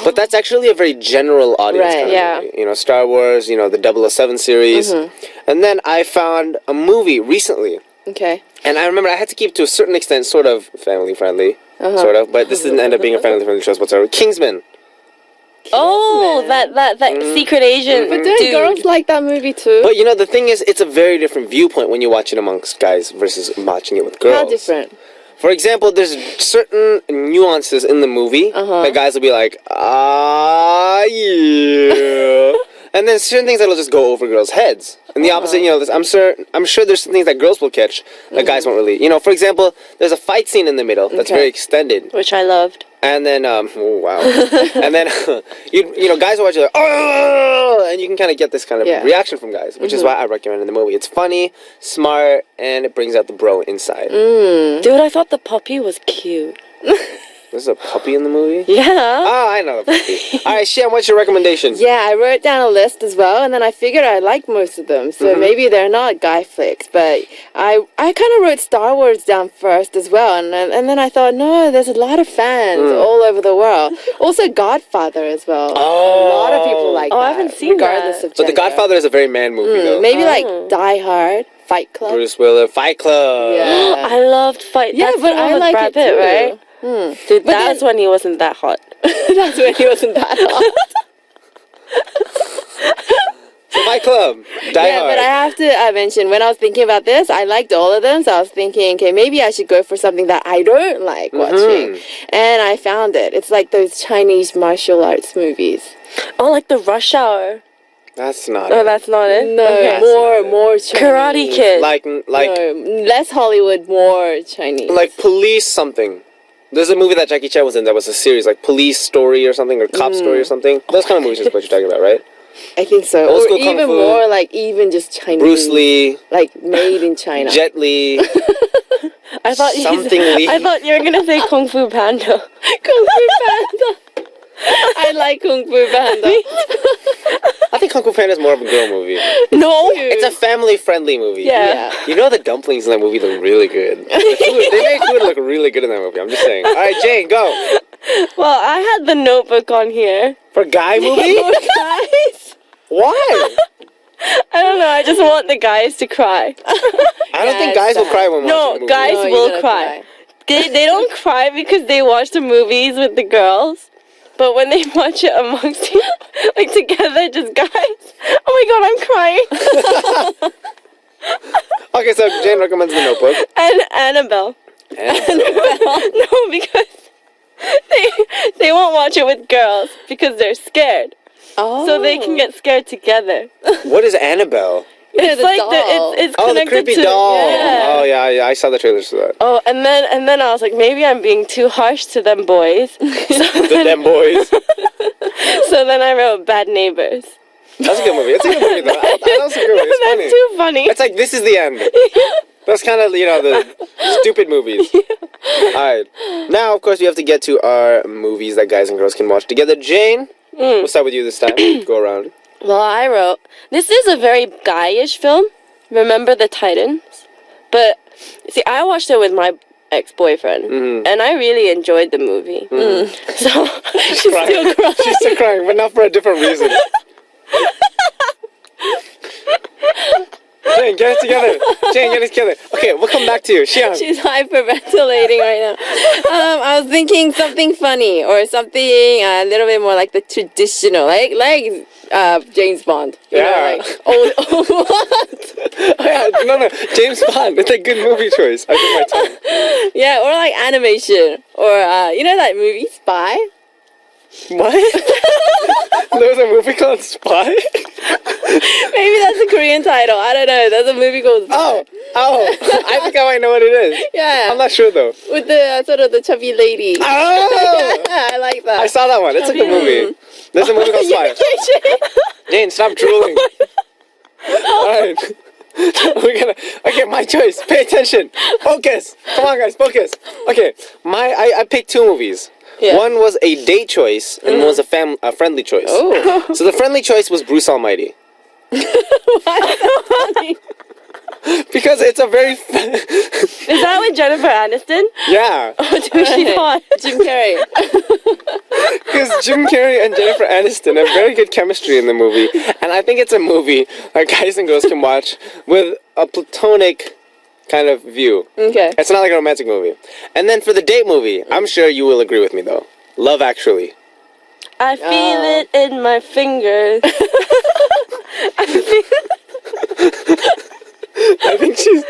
[SPEAKER 1] But that's actually a very general audience kind of movie. Star Wars, the 007 series. And then I found a movie recently.
[SPEAKER 2] Okay.
[SPEAKER 1] And I remember I had to keep to a certain extent sort of family-friendly. Sort of. But this didn't end up being a family-friendly choice whatsoever. Kingsman.
[SPEAKER 3] Oh, that secret agent.
[SPEAKER 2] But don't girls like that movie too?
[SPEAKER 1] But the thing is, it's a very different viewpoint when you watch it amongst guys versus watching it with girls.
[SPEAKER 2] How different?
[SPEAKER 1] For example, there's certain nuances in the movie that guys will be like, yeah. And then certain things that'll just go over girls' heads. And the opposite, I'm sure there's some things that girls will catch that guys won't really. For example, there's a fight scene in the middle that's very extended.
[SPEAKER 3] Which I loved.
[SPEAKER 1] And then, oh, wow. And then, guys will watch it like, oh! And you can kind of get this kind of reaction from guys, which is why I recommend the movie. It's funny, smart, and it brings out the bro inside.
[SPEAKER 3] Dude, I thought the puppy was cute.
[SPEAKER 1] There's a puppy in the movie?
[SPEAKER 3] Yeah.
[SPEAKER 1] Oh, I know the puppy. All right, Shem, what's your recommendation?
[SPEAKER 2] Yeah, I wrote down a list as well, and then I figured I like most of them, so maybe they're not guy flicks, but I kind of wrote Star Wars down first as well, and then I thought, no, there's a lot of fans all over the world. Also, Godfather as well.
[SPEAKER 1] Oh.
[SPEAKER 2] A lot of people like that.
[SPEAKER 3] I haven't seen
[SPEAKER 2] regardless
[SPEAKER 3] that.
[SPEAKER 2] of
[SPEAKER 1] But
[SPEAKER 2] gender.
[SPEAKER 1] The Godfather is a very man movie, though.
[SPEAKER 2] Maybe like Die Hard, Fight Club.
[SPEAKER 1] Bruce Willis, Fight Club.
[SPEAKER 2] Yeah.
[SPEAKER 3] I loved Fight.
[SPEAKER 2] Yeah,
[SPEAKER 3] That's
[SPEAKER 2] but
[SPEAKER 3] the one
[SPEAKER 2] I
[SPEAKER 3] with
[SPEAKER 2] like
[SPEAKER 3] Brad
[SPEAKER 2] it
[SPEAKER 3] Pitt,
[SPEAKER 2] too.
[SPEAKER 3] right? Dude,
[SPEAKER 2] But
[SPEAKER 3] that's when he wasn't that hot.
[SPEAKER 2] That's when he wasn't that hot.
[SPEAKER 1] So Fight Club, Die Hard.
[SPEAKER 2] But I have to mention, when I was thinking about this, I liked all of them, so I was thinking, okay, maybe I should go for something that I don't like watching. And I found it. It's like those Chinese martial arts movies.
[SPEAKER 3] Oh, like the Rush Hour.
[SPEAKER 1] That's not
[SPEAKER 3] Oh,
[SPEAKER 1] it.
[SPEAKER 3] that's not it?
[SPEAKER 2] No,
[SPEAKER 3] Okay.
[SPEAKER 2] more Chinese.
[SPEAKER 3] Karate Kid.
[SPEAKER 1] Like
[SPEAKER 2] No, less Hollywood, more Chinese.
[SPEAKER 1] like Police something. There's a movie that Jackie Chan was in that was a series, like Police Story or something, or Cop Story or something. Those kind of movies is what you're talking about, right?
[SPEAKER 2] I think so.
[SPEAKER 1] Old
[SPEAKER 2] Or
[SPEAKER 1] school kung
[SPEAKER 2] even
[SPEAKER 1] fu.
[SPEAKER 2] more like even just Chinese.
[SPEAKER 1] Bruce Lee,
[SPEAKER 2] Like made in China.
[SPEAKER 1] Jet Li,
[SPEAKER 3] I thought
[SPEAKER 1] something Lee.
[SPEAKER 3] I thought you were gonna say Kung Fu Panda.
[SPEAKER 2] Kung Fu Panda. I like Kung Fu Panda.
[SPEAKER 1] I think Kung Fu Panda is more of a girl movie.
[SPEAKER 3] No.
[SPEAKER 1] It's a family-friendly movie.
[SPEAKER 3] Yeah.
[SPEAKER 1] You know the dumplings in that movie look really good. They make food look really good in that movie. I'm just saying. All right, Jane, go.
[SPEAKER 3] Well, I had The Notebook on here.
[SPEAKER 1] For guy movie?
[SPEAKER 2] Guys.
[SPEAKER 1] Why?
[SPEAKER 3] I don't know. I just want the guys to cry.
[SPEAKER 1] I don't think guys will cry when watching a
[SPEAKER 3] No,
[SPEAKER 1] movie.
[SPEAKER 3] guys
[SPEAKER 2] No, you're
[SPEAKER 3] will
[SPEAKER 2] gonna
[SPEAKER 3] cry. They don't cry because they watch the movies with the girls. But when they watch it amongst you, like together, just guys. Oh my god, I'm crying.
[SPEAKER 1] Okay, so Jane recommends The Notebook.
[SPEAKER 3] And Annabelle. No, because they won't watch it with girls because they're scared.
[SPEAKER 2] Oh.
[SPEAKER 3] So they can get scared together.
[SPEAKER 1] What is Annabelle?
[SPEAKER 3] It's
[SPEAKER 2] the
[SPEAKER 3] like
[SPEAKER 2] doll.
[SPEAKER 3] it's
[SPEAKER 1] Oh, the
[SPEAKER 3] connected
[SPEAKER 1] creepy
[SPEAKER 3] to
[SPEAKER 1] doll.
[SPEAKER 3] Yeah.
[SPEAKER 1] Oh, yeah, I saw the trailers for that.
[SPEAKER 3] Oh, and then I was like, maybe I'm being too harsh to them boys.
[SPEAKER 1] The Them Boys.
[SPEAKER 3] So then I wrote Bad Neighbors.
[SPEAKER 1] That's a good movie. It's a good movie, though. That's a good movie. It's funny.
[SPEAKER 3] That's too funny.
[SPEAKER 1] It's like, this is the end. That's kind of, the stupid movies. Alright. Now, of course, we have to get to our movies that guys and girls can watch together. Jane, we'll start with you this time. Go around.
[SPEAKER 3] Well, I wrote, this is a very guy-ish film. Remember the Titans? But, see, I watched it with my ex-boyfriend, and I really enjoyed the movie. So,
[SPEAKER 1] She's crying. She's still crying, but not for a different reason. Jane, get it together. Jane, get it together. Okay, we'll come back to you. Xiang.
[SPEAKER 2] She's hyperventilating right now. I was thinking something funny or something a little bit more like the traditional, like James Bond. You know,
[SPEAKER 1] Yeah.
[SPEAKER 2] like, oh, what?
[SPEAKER 1] Oh, yeah, no, James Bond. It's a good movie choice. I think my time.
[SPEAKER 2] Yeah, or like animation, or you know that movie Spy?
[SPEAKER 1] What? There's a movie called Spy?
[SPEAKER 2] Maybe that's a Korean title. I don't know. There's a movie called Spy.
[SPEAKER 1] Oh, I think I might know what it is.
[SPEAKER 2] Yeah.
[SPEAKER 1] I'm not sure though.
[SPEAKER 2] With the sort of the chubby lady.
[SPEAKER 1] Oh!
[SPEAKER 2] I like that.
[SPEAKER 1] I saw that one. It's a good movie. There's a movie called Spy. Jane, stop drooling. Alright. Okay, my choice. Pay attention. Focus. Come on, guys, focus. Okay, I picked two movies.
[SPEAKER 2] Yeah.
[SPEAKER 1] One was a date choice, and one was a friendly choice.
[SPEAKER 2] Oh.
[SPEAKER 1] So the friendly choice was Bruce Almighty.
[SPEAKER 2] Why is that funny?
[SPEAKER 1] Because it's a very...
[SPEAKER 3] is that with Jennifer Aniston?
[SPEAKER 1] Yeah.
[SPEAKER 3] Oh, dude, she's hot.
[SPEAKER 2] Jim Carrey.
[SPEAKER 1] Because Jim Carrey and Jennifer Aniston have very good chemistry in the movie. And I think it's a movie that guys and girls can watch with a platonic kind of view.
[SPEAKER 2] Okay.
[SPEAKER 1] It's not like a romantic movie. And then for the date movie, I'm sure you will agree with me though. Love Actually.
[SPEAKER 3] I feel it in my fingers.
[SPEAKER 1] I think she's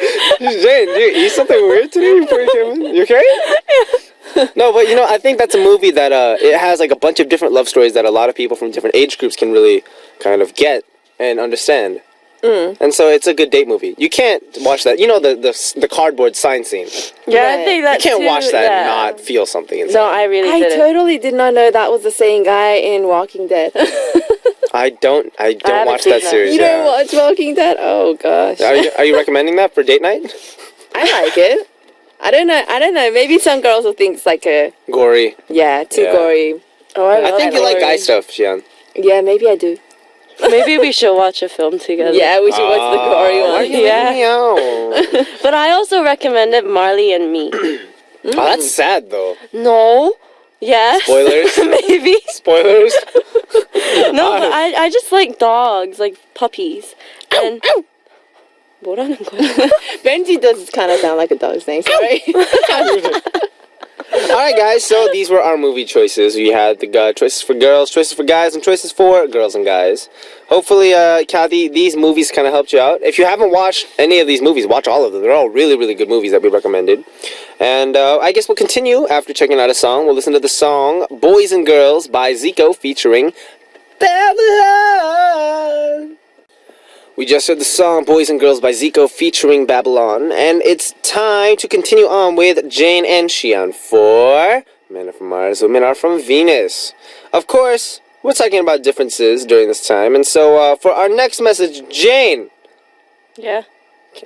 [SPEAKER 1] Jane, do you eat something weird today before you came in? You okay? No, but I think that's a movie that it has like a bunch of different love stories that a lot of people from different age groups can really kind of get and understand. And so it's a good date movie. You can't watch that. The cardboard sign scene.
[SPEAKER 3] Yeah, I think that
[SPEAKER 1] You can't watch that and
[SPEAKER 3] yeah.
[SPEAKER 1] not feel something inside.
[SPEAKER 3] No, I really
[SPEAKER 2] I
[SPEAKER 3] didn't.
[SPEAKER 2] totally did not know that was the same guy in Walking Dead.
[SPEAKER 1] I don't
[SPEAKER 3] haven't
[SPEAKER 1] watch
[SPEAKER 3] seen
[SPEAKER 1] that
[SPEAKER 3] that.
[SPEAKER 1] series.
[SPEAKER 2] You don't watch Walking Dead? Oh gosh.
[SPEAKER 1] Are you recommending that for date night?
[SPEAKER 2] I like it. I don't know. Maybe some girls will think it's like too
[SPEAKER 1] Gory.
[SPEAKER 2] gory.
[SPEAKER 3] Oh,
[SPEAKER 1] I think you like
[SPEAKER 3] gory.
[SPEAKER 1] guy stuff, Xian.
[SPEAKER 2] Yeah, maybe I do.
[SPEAKER 3] Maybe we should watch a film together.
[SPEAKER 2] Yeah, we should watch the gory
[SPEAKER 1] Why are
[SPEAKER 2] one.
[SPEAKER 1] you leaving me out?
[SPEAKER 3] But I also recommended Marley and Me.
[SPEAKER 1] Oh, that's sad though.
[SPEAKER 3] No. Yes.
[SPEAKER 1] Spoilers.
[SPEAKER 3] Maybe.
[SPEAKER 1] Spoilers.
[SPEAKER 3] No, but I just like dogs, like puppies. And 뭐라는 거야?
[SPEAKER 2] Benji does kind of sound like a dog's name. Sorry.
[SPEAKER 1] Alright guys, so these were our movie choices. We had the choices for girls, choices for guys, and choices for girls and guys. Hopefully, Kathy, these movies kind of helped you out. If you haven't watched any of these movies, watch all of them. They're all really, really good movies that we recommended. And I guess we'll continue after checking out a song. We'll listen to the song Boys and Girls by Zico featuring Babylon. We just heard the song Boys and Girls by Zico featuring Babylon, and it's time to continue on with Jane and Xian for Men Are From Mars, Women Are From Venus. Of course, we're talking about differences during this time, and so for our next message, Jane.
[SPEAKER 3] Yeah.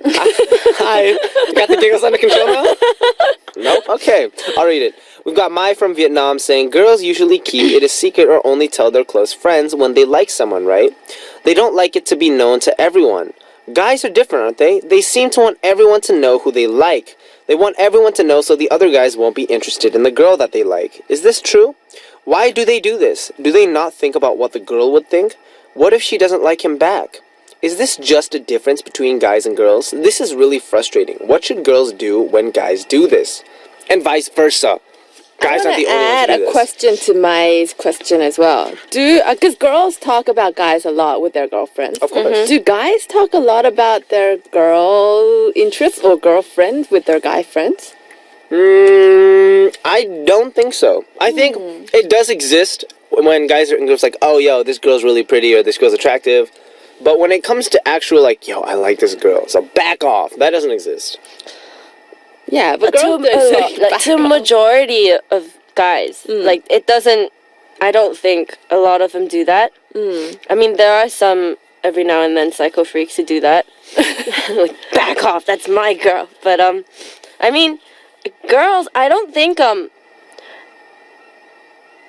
[SPEAKER 1] Hi. You got the giggles under control now? Nope. Okay, I'll read it. We've got Mai from Vietnam saying, girls usually keep it a secret or only tell their close friends when they like someone, right? They don't like it to be known to everyone. Guys are different, aren't they? They seem to want everyone to know who they like. They want everyone to know so the other guys won't be interested in the girl that they like. Is this true? Why do they do this? Do they not think about what the girl would think? What if she doesn't like him back? Is this just a difference between guys and girls? This is really frustrating. What should girls do when guys do this? And vice versa. Guys aren't the only ones
[SPEAKER 2] add
[SPEAKER 1] who do
[SPEAKER 2] a
[SPEAKER 1] this.
[SPEAKER 2] question to my question as well. Because girls talk about guys a lot with their girlfriends.
[SPEAKER 1] Of course.
[SPEAKER 2] Do guys talk a lot about their girl interests or girlfriends with their guy friends?
[SPEAKER 1] I don't think so. I think it does exist when guys are in groups like, oh, yo, this girl's really pretty or this girl's attractive. But when it comes to actual, like, yo, I like this girl, so back off, that doesn't exist.
[SPEAKER 2] Yeah, but
[SPEAKER 3] To
[SPEAKER 2] girls don't say
[SPEAKER 3] like to majority of guys, like it doesn't. I don't think a lot of them do that. I mean, there are some every now and then psycho freaks who do that. Like, back off, that's my girl. But I mean, girls, I don't think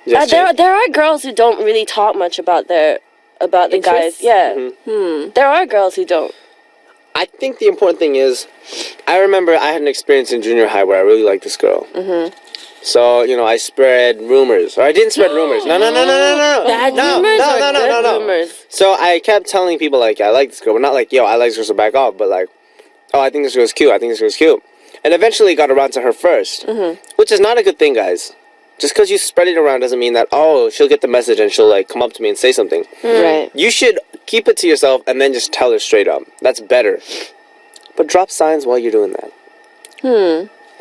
[SPEAKER 1] Yes,
[SPEAKER 3] there are girls who don't really talk much about the guys.
[SPEAKER 2] Interests?
[SPEAKER 3] Yeah, there are girls who don't.
[SPEAKER 1] I think the important thing is, I remember I had an experience in junior high where I really liked this girl. So, I spread rumors. Or I didn't spread rumors. No.
[SPEAKER 3] Bad rumors or good rumors?
[SPEAKER 1] So I kept telling people, like, I like this girl. But not like, yo, I like this girl, so back off. But like, oh, I think this girl's cute. And eventually got around to her first. Which is not a good thing, guys. Just because you spread it around doesn't mean that, oh, she'll get the message and she'll, like, come up to me and say something.
[SPEAKER 2] Right.
[SPEAKER 1] You should keep it to yourself and then just tell her straight up. That's better. But drop signs while you're doing that.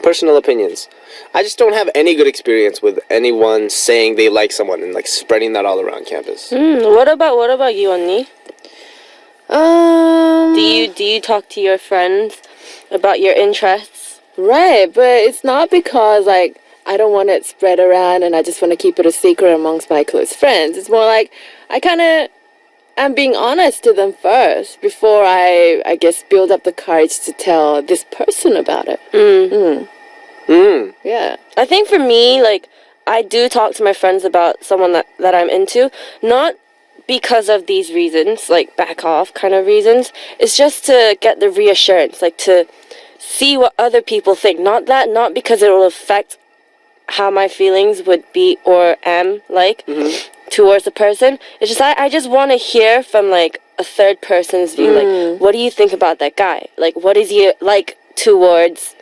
[SPEAKER 1] Personal opinions. I just don't have any good experience with anyone saying they like someone and, like, spreading that all around campus.
[SPEAKER 3] What about you, Annie? Do you talk to your friends about your interests?
[SPEAKER 2] Right, but it's not because, like, I don't want it spread around and I just want to keep it a secret amongst my close friends. It's more like I kind of am being honest to them first before I guess, build up the courage to tell this person about it. Yeah.
[SPEAKER 3] I think for me, like, I do talk to my friends about someone that I'm into, not because of these reasons, like back off kind of reasons. It's just to get the reassurance, like to see what other people think. Not because it will affect how my feelings would be or am like towards the person. It's just I just want to hear from like a third person's view. Like, what do you think about that guy? Like, what is he like towards,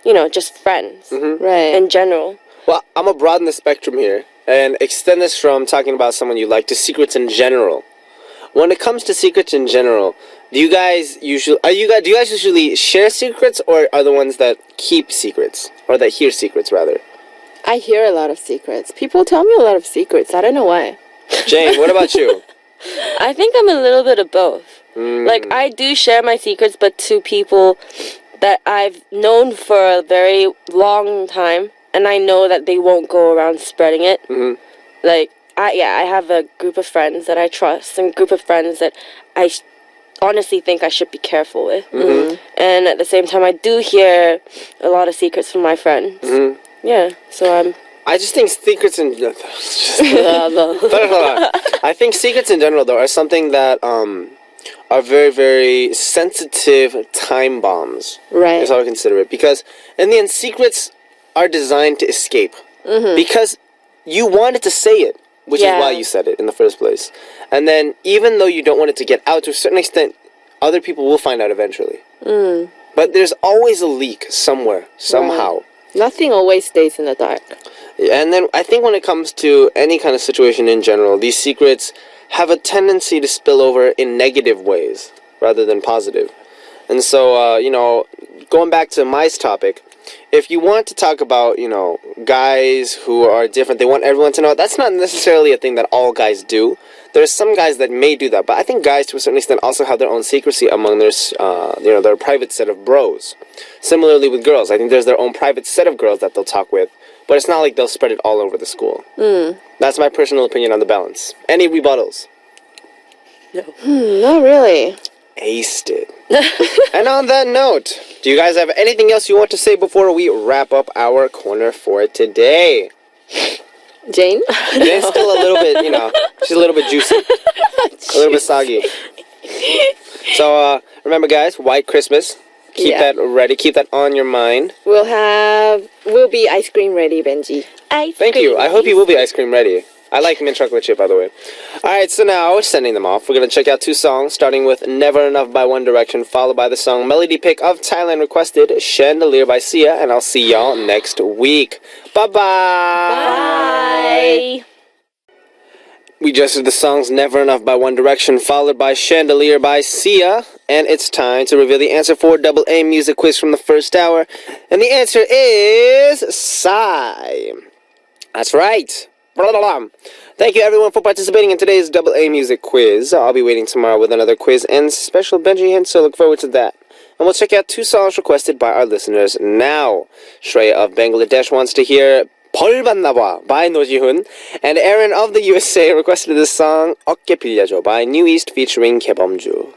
[SPEAKER 3] just friends,
[SPEAKER 2] Right.
[SPEAKER 3] in general?
[SPEAKER 1] Well, I'm going to broaden the spectrum here and extend this from talking about someone you like to secrets in general. When it comes to secrets in general, Do you guys usually share secrets, or are the ones that keep secrets, or that hear secrets rather?
[SPEAKER 2] I hear a lot of secrets. People tell me a lot of secrets. I don't know why.
[SPEAKER 1] Jane, what about you?
[SPEAKER 3] I think I'm a little bit of both. Like, I do share my secrets, but to people that I've known for a very long time, and I know that they won't go around spreading it.
[SPEAKER 1] Mm-hmm.
[SPEAKER 3] Like, I have a group of friends that I trust, and a group of friends that I honestly think I should be careful with.
[SPEAKER 1] Mm-hmm.
[SPEAKER 3] And at the same time, I do hear a lot of secrets from my friends.
[SPEAKER 1] Mm-hmm.
[SPEAKER 3] Yeah, so
[SPEAKER 1] I just think secrets in I think secrets in general though are something that are very, very sensitive time bombs.
[SPEAKER 2] Right.
[SPEAKER 1] Is how I consider it, because in the end, secrets are designed to escape. Because you wanted to say it, which is why you said it in the first place. And then even though you don't want it to get out, to a certain extent, other people will find out eventually. But there's always a leak somewhere, somehow.
[SPEAKER 2] Right. Nothing always stays in the dark.
[SPEAKER 1] And then I think when it comes to any kind of situation in general, these secrets have a tendency to spill over in negative ways rather than positive. And so, going back to Mai's topic, if you want to talk about, guys who are different, they want everyone to know, that's not necessarily a thing that all guys do. There's some guys that may do that, but I think guys to a certain extent also have their own secrecy among their private set of bros. Similarly with girls, I think there's their own private set of girls that they'll talk with, but it's not like they'll spread it all over the school. That's my personal opinion on the balance. Any rebuttals?
[SPEAKER 3] no.
[SPEAKER 2] Not really.
[SPEAKER 1] Aced it. And on that note, do you guys have anything else you want to say before we wrap up our corner for today?
[SPEAKER 2] Jane?
[SPEAKER 1] Jane's still a little bit, she's a little bit juicy. A little bit soggy. So, remember guys, White Christmas. Keep that ready. Keep that on your mind.
[SPEAKER 2] We'll be ice cream ready, Benji.
[SPEAKER 1] Thank you. I hope you will be ice cream ready. I like mint chocolate chip, by the way. Alright, so now, sending them off, we're going to check out two songs, starting with Never Enough by One Direction, followed by the song Melody Pick of Thailand requested, Chandelier by Sia, and I'll see y'all next week. Bye-bye!
[SPEAKER 3] Bye!
[SPEAKER 1] We just did the songs Never Enough by One Direction, followed by Chandelier by Sia, and it's time to reveal the answer for AA Music Quiz from the first hour, and the answer is Psy. That's right. Blah, blah, blah. Thank you everyone for participating in today's AA Music Quiz. I'll be waiting tomorrow with another quiz and special Benji hint, so look forward to that. And we'll check out two songs requested by our listeners now. Shreya of Bangladesh wants to hear 벌 받나 봐 by 노지훈, and Aaron of the USA requested this song 어깨 빌려줘 by New East featuring 개범주.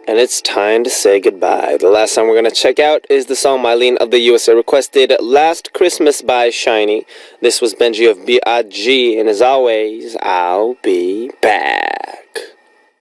[SPEAKER 1] And it's time to say goodbye. The last song we're going to check out is the song Mylene of the USA requested, Last Christmas by Shiny. This was Benji of B.I.G. And as always, I'll be back.